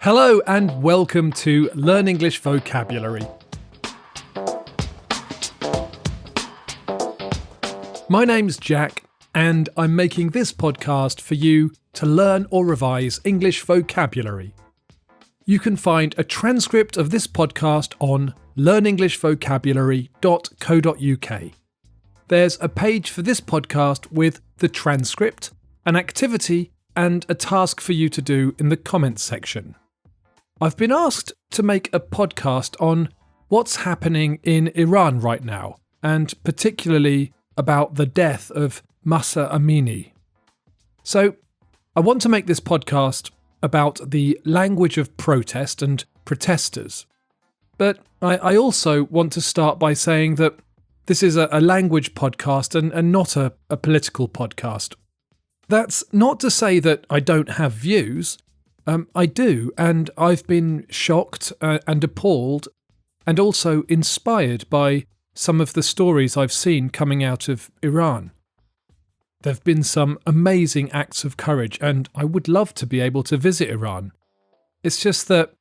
Hello and welcome to Learn English Vocabulary. My name's Jack and I'm making this podcast for you to learn or revise English vocabulary. You can find a transcript of this podcast on learnenglishvocabulary.co.uk. There's a page for this podcast with the transcript, an activity and a task for you to do in the comments section. I've been asked to make a podcast on what's happening in Iran right now, and particularly about the death of Mahsa Amini. So, I want to make this podcast about the language of protest and protesters. But I also want to start by saying that this is a language podcast and not a political podcast. That's not to say that I don't have views. I do, and I've been shocked and appalled and also inspired by some of the stories I've seen coming out of Iran. There have been some amazing acts of courage, and I would love to be able to visit Iran. It's just that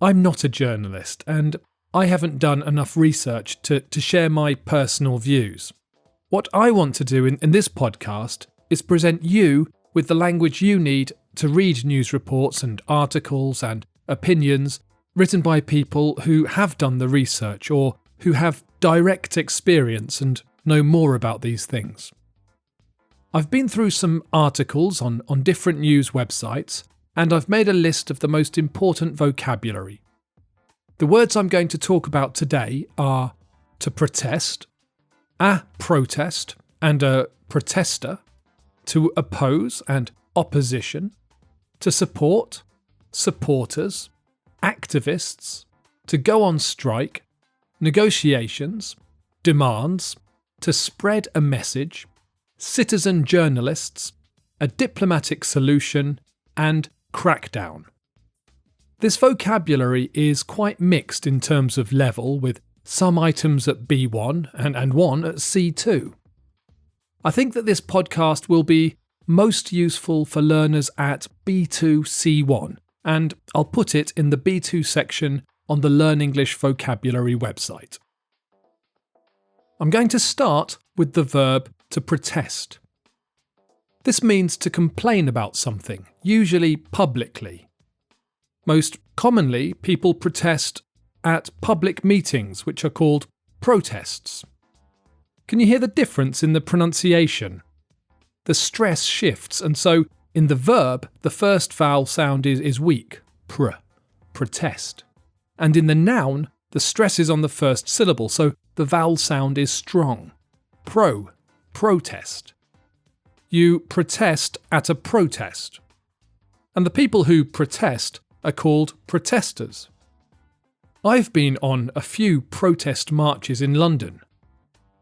I'm not a journalist, and I haven't done enough research to share my personal views. What I want to do in this podcast is present you with the language you need to read news reports and articles and opinions written by people who have done the research or who have direct experience and know more about these things. I've been through some articles on different news websites, and I've made a list of the most important vocabulary. The words I'm going to talk about today are to protest, a protest and a protester, to oppose and opposition, to support, supporters, activists, to go on strike, negotiations, demands, to spread a message, citizen journalists, a diplomatic solution, and crackdown. This vocabulary is quite mixed in terms of level, with some items at B1 and one at C2. I think that this podcast will be most useful for learners at B2 C1, and I'll put it in the B2 section on the Learn English Vocabulary website. I'm going to start with the verb to protest. This means to complain about something, usually publicly. Most commonly, people protest at public meetings, which are called protests. Can you hear the difference in the pronunciation? The stress shifts, and so in the verb, the first vowel sound is weak, protest. And in the noun, the stress is on the first syllable, so the vowel sound is strong, protest. You protest at a protest. And the people who protest are called protesters. I've been on a few protest marches in London.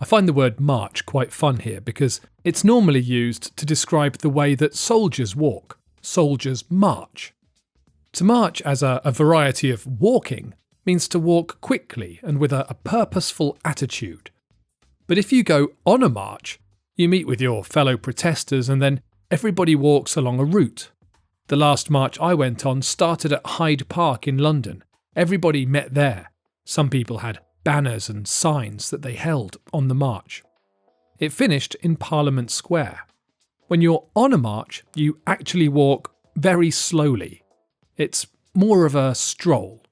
I find the word march quite fun here because it's normally used to describe the way that soldiers walk. Soldiers march. To march as a variety of walking means to walk quickly and with a purposeful attitude. But if you go on a march, you meet with your fellow protesters and then everybody walks along a route. The last march I went on started at Hyde Park in London. Everybody met there. Some people had banners and signs that they held on the march. It finished in Parliament Square. When you're on a march, you actually walk very slowly. It's more of a stroll.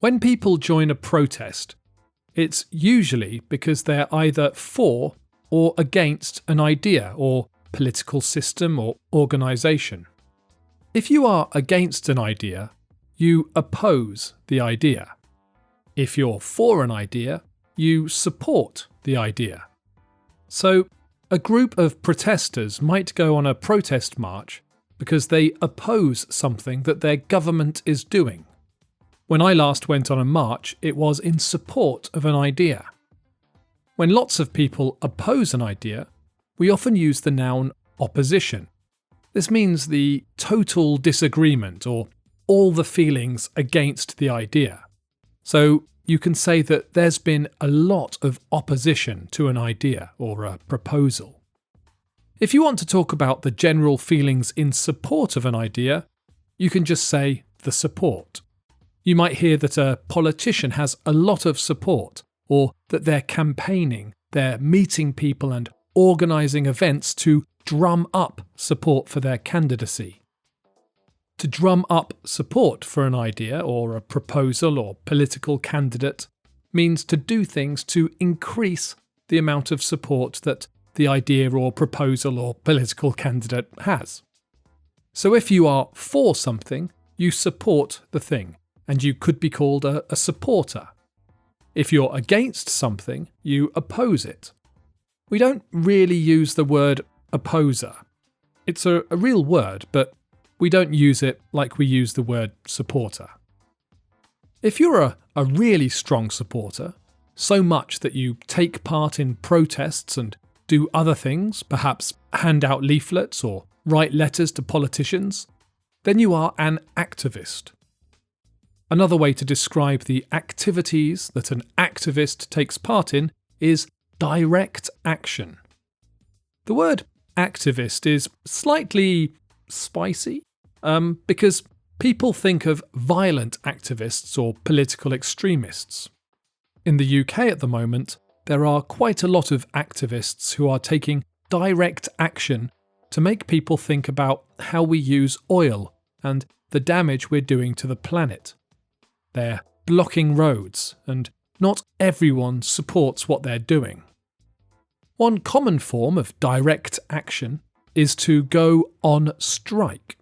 When people join a protest, it's usually because they're either for or against an idea or political system or organisation. If you are against an idea, you oppose the idea. If you're for an idea, you support the idea. So, a group of protesters might go on a protest march because they oppose something that their government is doing. When I last went on a march, it was in support of an idea. When lots of people oppose an idea, we often use the noun opposition. This means the total disagreement or all the feelings against the idea. So you can say that there's been a lot of opposition to an idea or a proposal. If you want to talk about the general feelings in support of an idea, you can just say the support. You might hear that a politician has a lot of support, or that they're campaigning, they're meeting people and organising events to drum up support for their candidacy. To drum up support for an idea or a proposal or political candidate means to do things to increase the amount of support that the idea or proposal or political candidate has. So if you are for something, you support the thing, and you could be called a supporter. If you're against something, you oppose it. We don't really use the word opposer. It's a real word, but we don't use it like we use the word supporter. If you're a really strong supporter, so much that you take part in protests and do other things, perhaps hand out leaflets or write letters to politicians, then you are an activist. Another way to describe the activities that an activist takes part in is direct action. The word activist is slightly spicy because people think of violent activists or political extremists. In the UK at the moment, there are quite a lot of activists who are taking direct action to make people think about how we use oil and the damage we're doing to the planet. They're blocking roads, and not everyone supports what they're doing. One common form of direct action is to go on strike.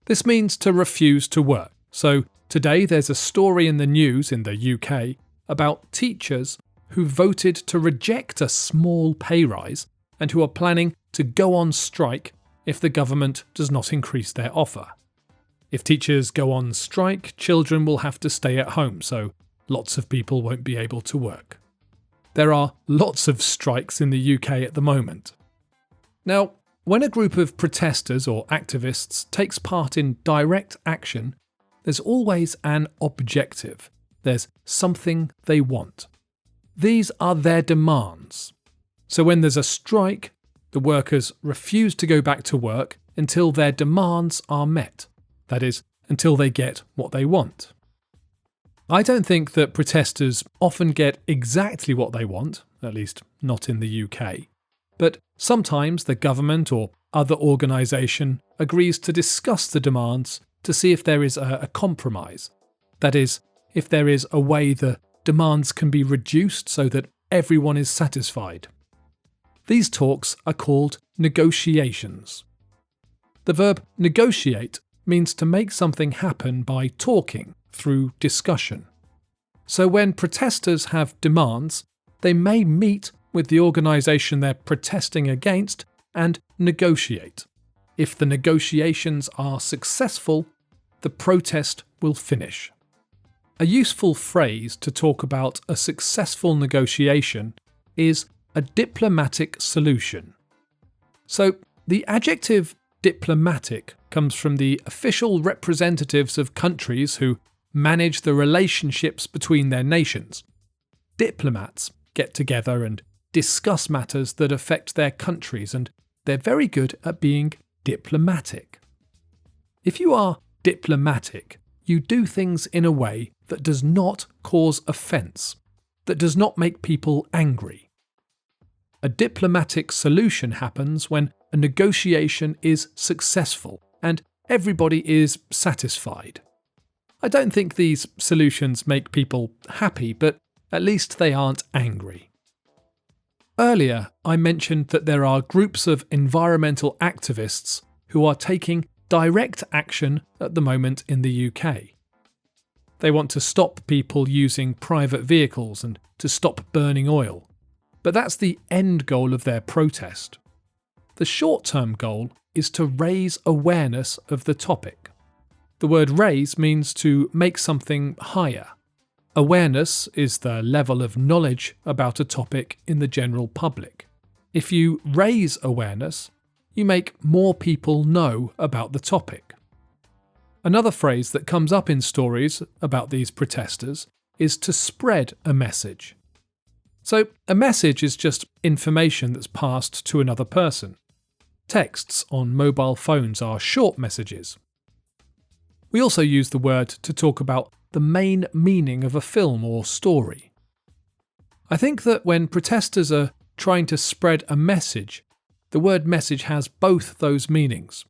This means to refuse to work. So today there's a story in the news in the UK about teachers who voted to reject a small pay rise and who are planning to go on strike if the government does not increase their offer. If teachers go on strike, children will have to stay at home, so lots of people won't be able to work. There are lots of strikes in the UK at the moment. Now, when a group of protesters or activists takes part in direct action, there's always an objective. There's something they want. These are their demands. So when there's a strike, the workers refuse to go back to work until their demands are met. That is, until they get what they want. I don't think that protesters often get exactly what they want, at least not in the UK. But sometimes the government or other organisation agrees to discuss the demands to see if there is a compromise. That is, if there is a way the demands can be reduced so that everyone is satisfied. These talks are called negotiations. The verb negotiate means to make something happen by talking through discussion. So when protesters have demands, they may meet with the organisation they're protesting against and negotiate. If the negotiations are successful, the protest will finish. A useful phrase to talk about a successful negotiation is a diplomatic solution. So the adjective diplomatic comes from the official representatives of countries who manage the relationships between their nations. Diplomats get together and discuss matters that affect their countries, and they're very good at being diplomatic. If you are diplomatic, you do things in a way that does not cause offence, that does not make people angry. A diplomatic solution happens when a negotiation is successful and everybody is satisfied. I don't think these solutions make people happy, but at least they aren't angry. Earlier, I mentioned that there are groups of environmental activists who are taking direct action at the moment in the UK. They want to stop people using private vehicles and to stop burning oil. But that's the end goal of their protest. The short-term goal is to raise awareness of the topic. The word raise means to make something higher. Awareness is the level of knowledge about a topic in the general public. If you raise awareness, you make more people know about the topic. Another phrase that comes up in stories about these protesters is to spread a message. So a message is just information that's passed to another person. Texts on mobile phones are short messages. We also use the word to talk about the main meaning of a film or story. I think that when protesters are trying to spread a message, the word message has both those meanings.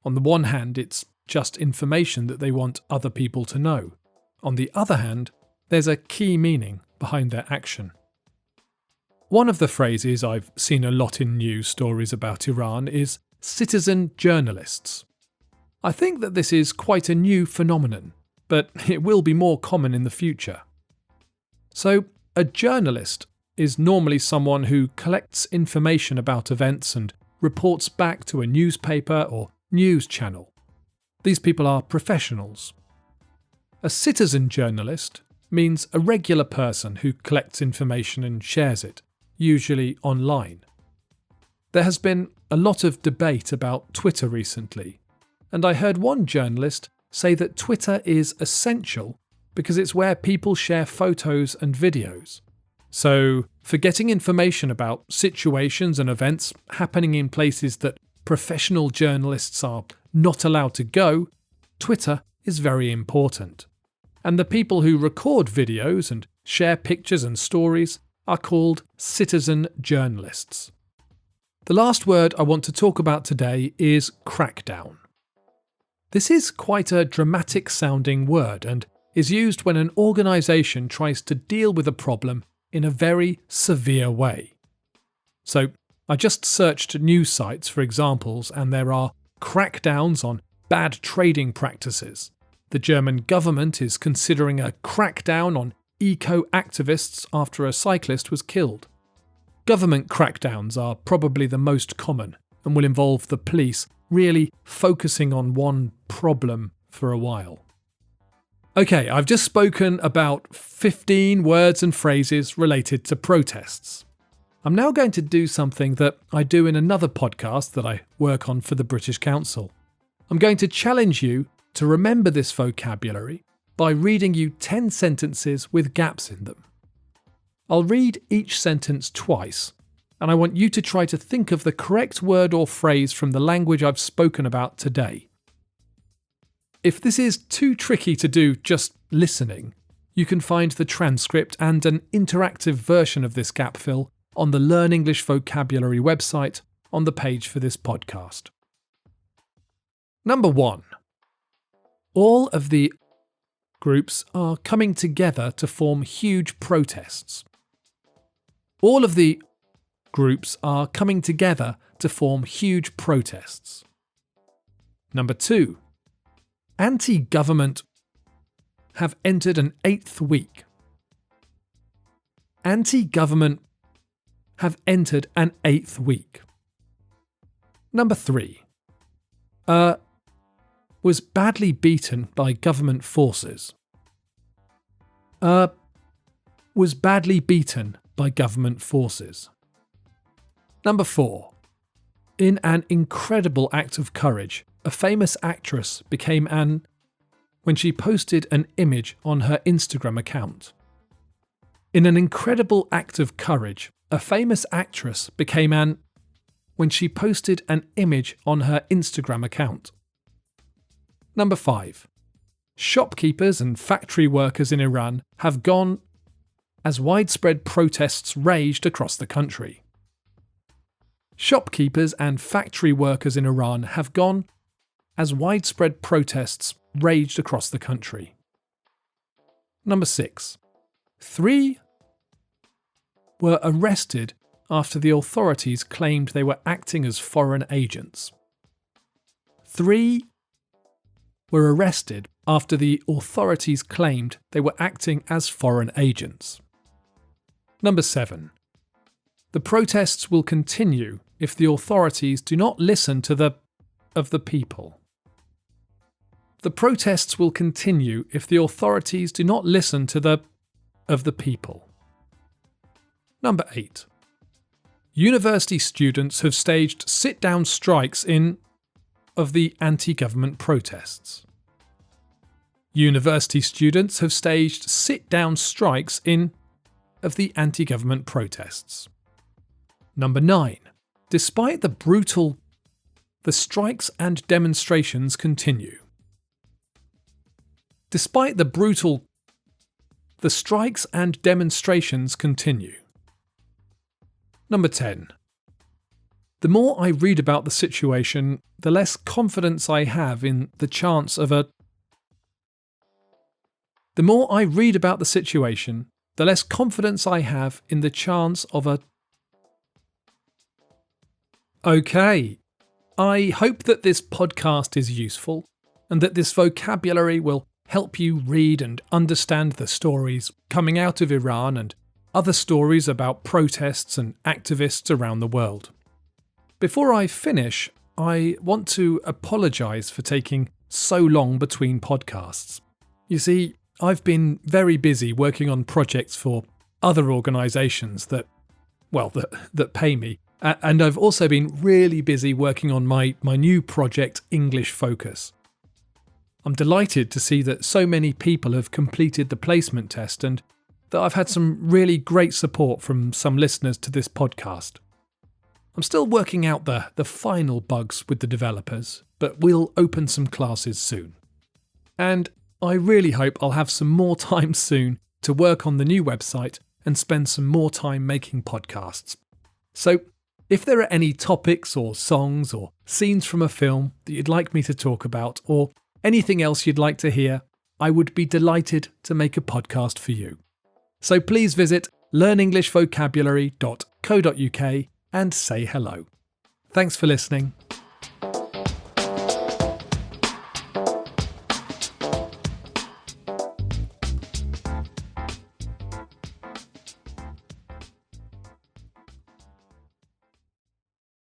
On the one hand, it's just information that they want other people to know. On the other hand, there's a key meaning behind their action. One of the phrases I've seen a lot in news stories about Iran is citizen journalists. I think that this is quite a new phenomenon, but it will be more common in the future. So, a journalist is normally someone who collects information about events and reports back to a newspaper or news channel. These people are professionals. A citizen journalist means a regular person who collects information and shares it, usually online. There has been a lot of debate about Twitter recently, and I heard one journalist say that Twitter is essential because it's where people share photos and videos. So, for getting information about situations and events happening in places that professional journalists are not allowed to go, Twitter is very important. And the people who record videos and share pictures and stories are called citizen journalists. The last word I want to talk about today is crackdown. This is quite a dramatic sounding word and is used when an organisation tries to deal with a problem in a very severe way. So, I just searched news sites for examples and there are crackdowns on bad trading practices. The German government is considering a crackdown on eco-activists after a cyclist was killed. Government crackdowns are probably the most common and will involve the police really focusing on one problem for a while. Okay, I've just spoken about 15 words and phrases related to protests. I'm now going to do something that I do in another podcast that I work on for the British Council. I'm going to challenge you to remember this vocabulary by reading you 10 sentences with gaps in them. I'll read each sentence twice, and I want you to try to think of the correct word or phrase from the language I've spoken about today. If this is too tricky to do just listening, you can find the transcript and an interactive version of this gap fill on the Learn English Vocabulary website on the page for this podcast. Number 1. All of the groups are coming together to form huge protests. All of the groups are coming together to form huge protests. Number 2. Anti-government have entered an 8th week. Anti-government have entered an 8th week. Number 3. Was badly beaten by government forces. Was badly beaten by government forces. Number 4. In an incredible act of courage, a famous actress became an when she posted an image on her Instagram account. In an incredible act of courage, a famous actress became an when she posted an image on her Instagram account. Number 5. Shopkeepers and factory workers in Iran have gone as widespread protests raged across the country. Shopkeepers and factory workers in Iran have gone as widespread protests raged across the country. Number 6. 3 were arrested after the authorities claimed they were acting as foreign agents. 3 were arrested after the authorities claimed they were acting as foreign agents. Number 7. The protests will continue if the authorities do not listen to the people. The protests will continue if the authorities do not listen to the people. Number 8. University students have staged sit-down strikes of the anti-government protests. University students have staged sit-down strikes of the anti-government protests. Number 9. Despite the strikes and demonstrations continue. Despite the strikes and demonstrations continue. Number 10. The more I read about the situation, the less confidence I have in the chance of a... The more I read about the situation, the less confidence I have in the chance of a... Okay, I hope that this podcast is useful and that this vocabulary will help you read and understand the stories coming out of Iran and other stories about protests and activists around the world. Before I finish, I want to apologise for taking so long between podcasts. You see, I've been very busy working on projects for other organisations that pay me, and I've also been really busy working on my new project, English Focus. I'm delighted to see that so many people have completed the placement test and that I've had some really great support from some listeners to this podcast. I'm still working out the final bugs with the developers, but we'll open some classes soon. And I really hope I'll have some more time soon to work on the new website and spend some more time making podcasts. So, if there are any topics or songs or scenes from a film that you'd like me to talk about, or anything else you'd like to hear, I would be delighted to make a podcast for you. So please visit learnenglishvocabulary.co.uk and say hello. Thanks for listening.